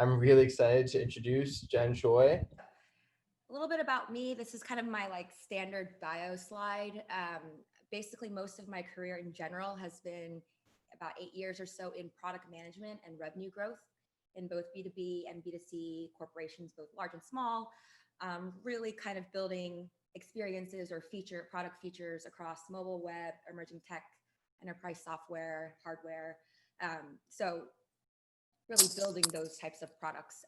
I'm really excited to introduce Jen Choi. A little bit about me. This is kind of my like standard bio slide. Basically, most of my career in general has been about 8 years or so in product management and revenue growth in both B2B and B2C corporations, both large and small, really kind of building experiences or product features across mobile, web, emerging tech, enterprise software, hardware. So really building those types of products,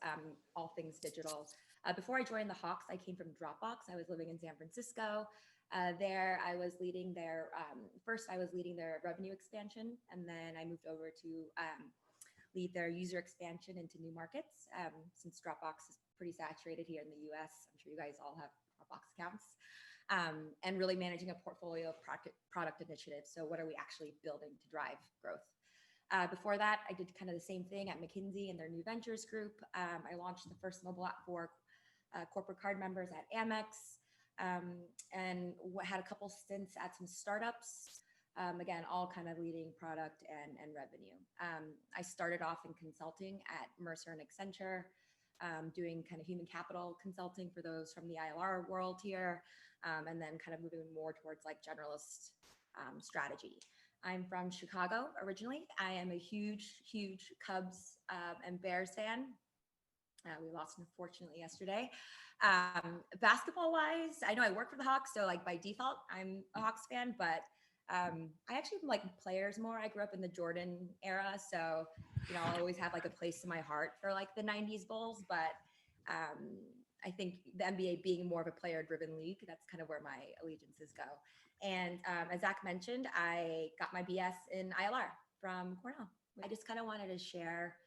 all things digital. Before I joined the Hawks, I came from Dropbox. I was living in San Francisco. There, I was leading their first. I was leading their revenue expansion, and then I moved over to lead their user expansion into new markets. Since Dropbox is pretty saturated here in the U.S., I'm sure you guys all have Dropbox accounts, and really managing a portfolio of product initiatives. So, what are we actually building to drive growth? Before that, I did kind of the same thing at McKinsey and their new ventures group. I launched the first mobile app for corporate card members at Amex, and had a couple stints at some startups. Again, all kind of leading product and revenue. I started off in consulting at Mercer and Accenture, doing kind of human capital consulting for those from the ILR world here, and then kind of moving more towards like generalist strategy. I'm from Chicago originally. I am a huge, huge Cubs and Bears fan. We lost, unfortunately, yesterday. Basketball wise, I know I work for the Hawks, so like by default, I'm a Hawks fan, but I actually like players more. I grew up in the Jordan era, so I'll always have like a place in my heart for like the 90s Bulls, but I think the NBA being more of a player-driven league, that's kind of where my allegiances go. And as Zach mentioned, I got my BS in ILR from Cornell. I just kind of wanted to share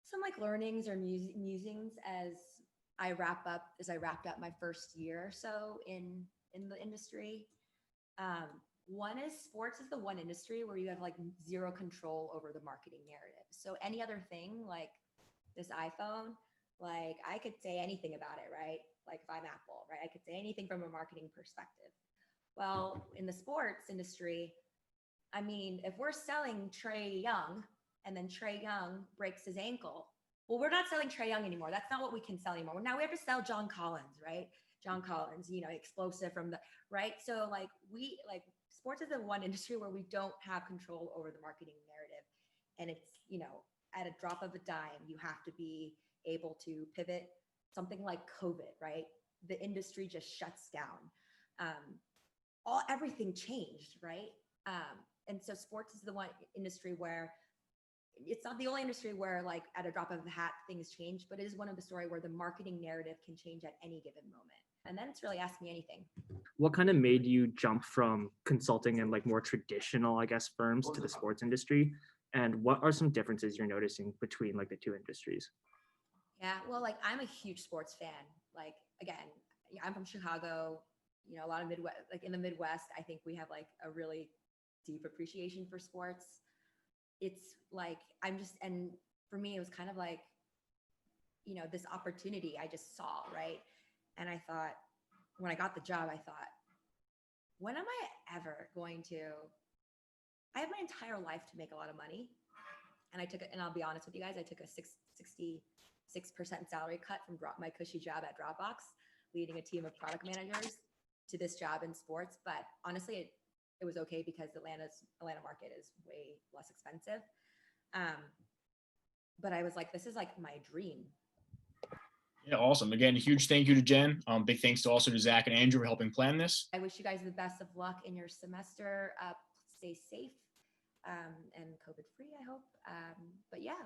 some like learnings or musings as I wrapped up my first year or so in the industry. One is sports is the one industry where you have like zero control over the marketing narrative. So any other thing like this iPhone, like I could say anything about it, right? Like if I'm Apple, right? I could say anything from a marketing perspective. Well, in the sports industry, I mean, if we're selling Trae Young and then Trae Young breaks his ankle, well, we're not selling Trae Young anymore. That's not what we can sell anymore. Now we have to sell John Collins, right? John Collins, explosive from the right. So like sports is the one industry where we don't have control over the marketing narrative. And it's, at a drop of a dime, you have to be able to pivot. Something like COVID, right? The industry just shuts down. Everything changed, right? And so sports is the one industry where it's not the only industry where like at a drop of a hat things change, but it is one of the story where the marketing narrative can change at any given moment. And then it's really ask me anything. What kind of made you jump from consulting and like more traditional, I guess, firms to the sports industry? And what are some differences you're noticing between like the two industries? Yeah, well, like I'm a huge sports fan. Like again, I'm from Chicago. A lot of Midwest, like in the Midwest, I think we have like a really deep appreciation for sports. It's like and for me, it was kind of like, this opportunity I just saw, right? And I thought, when I got the job, I thought, when am I ever going to? I have my entire life to make a lot of money, and and I'll be honest with you guys, I took a 66% salary cut from my cushy job at Dropbox, leading a team of product managers, to this job in sports. But honestly, it was okay because Atlanta market is way less expensive. But I was like, this is like my dream. Yeah, awesome. Again, a huge thank you to Jen. Big thanks to also to Zach and Andrew for helping plan this. I wish you guys the best of luck in your semester. Stay safe and COVID free, I hope. But yeah.